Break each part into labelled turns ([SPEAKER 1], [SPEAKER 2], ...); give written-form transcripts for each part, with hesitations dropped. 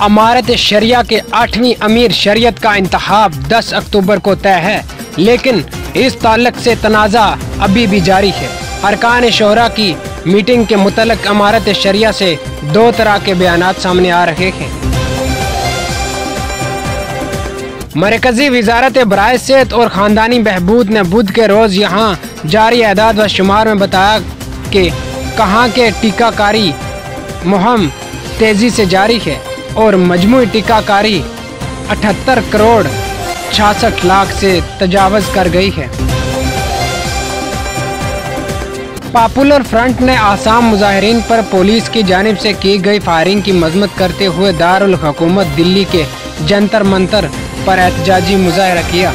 [SPEAKER 1] अमारत शरिया के 8वीं अमीर शरीयत का इंतखाब 10 अक्टूबर को तय है, लेकिन इस ताल्लुक से तनाज़ा अभी भी जारी है। अरकान शोरा की मीटिंग के मुतल्लिक़ अमारत शरिया से 2 तरह के बयानात सामने आ रहे हैं। मरकजी वजारत बराए सेहत और ख़ानदानी बहबूद ने बुध के रोज़ यहाँ जारी एदाद व शुमार में बताया कि कहाँ के टीकाकारी मुहिम तेज़ी से जारी है और मजमूई टीकाकारी 78 करोड़ 66 लाख से तजावज़ कर गई है। पॉपुलर फ्रंट ने आसाम मुजाहिरीन पर पुलिस की जानिब से की गई फायरिंग की मजम्मत करते हुए दारुल हुकूमत दिल्ली के जंतर मंतर पर एहतजाजी मुजाहरा किया।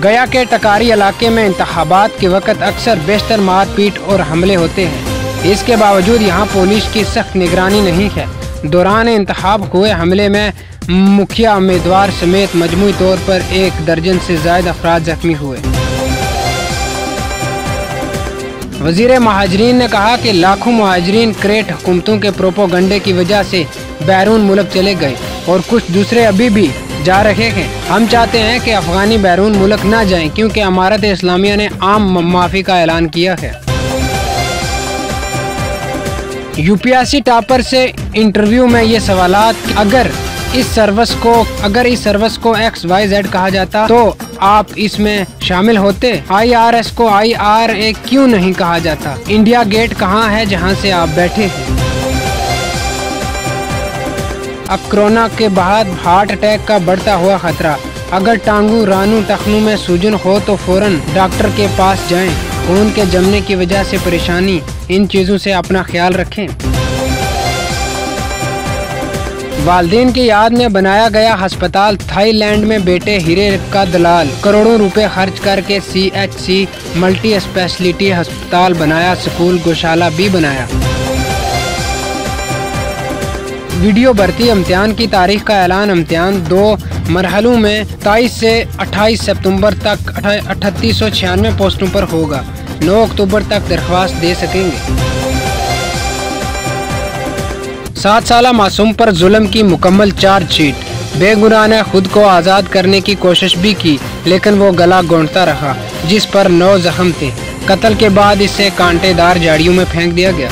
[SPEAKER 1] गया के टकारी इलाके में इंतखाबात के वक्त अक्सर बेशतर मारपीट और हमले होते हैं। इसके बावजूद यहाँ पुलिस की सख्त निगरानी नहीं है। दौरान इंतखाब हुए हमले में मुखिया उम्मीदवार समेत मजमूई तौर पर 1 दर्जन से ज़ायद अफराद जख्मी हुए। वज़ीर महाजरीन ने कहा कि लाखों महाजरीन क्रेट हुकूमतों के प्रोपोगंडे की वजह से बैरून मुल्क चले गए और कुछ दूसरे अभी भी जा रहे हैं। हम चाहते हैं कि अफगानी बैरून मुल्क न जाएं, क्योंकि अमारत इस्लामिया ने आम माफ़ी का ऐलान किया है। यूपीएससी टॉपर से इंटरव्यू में ये सवालात, अगर इस सर्विस को XYZ कहा जाता तो आप इसमें शामिल होते। IRS को IRA क्यों नहीं कहा जाता? इंडिया गेट कहाँ है जहाँ से आप बैठे हैं? अब कोरोना के बाद हार्ट अटैक का बढ़ता हुआ खतरा। अगर टांगू, रानू, टखनों में सूजन हो तो फौरन डॉक्टर के पास जाएं। खून के जमने की वजह से परेशानी, इन चीज़ों से अपना ख्याल रखें। वालिदैन की याद में बनाया गया अस्पताल। थाईलैंड में बेटे हीरे का दलाल करोड़ों रुपए खर्च करके CHC मल्टी स्पेशलिटी अस्पताल बनाया, स्कूल गौशाला भी बनाया। वीडियो भर्ती इम्तिहान की तारीख का ऐलान। इम्तिहान 2 मरहलों में 23 से 28 सितंबर तक 3896 पोस्टों पर होगा। 9 अक्टूबर तक दरख्वास्त दे सकेंगे। 7 साला मासूम पर जुल्म की मुकम्मल चार्जशीट। बेगुनाह ने खुद को आज़ाद करने की कोशिश भी की, लेकिन वो गला गोंदता रहा, जिस पर 9 जख्म थे। कत्ल के बाद इसे कांटेदार झाड़ियों में फेंक दिया गया।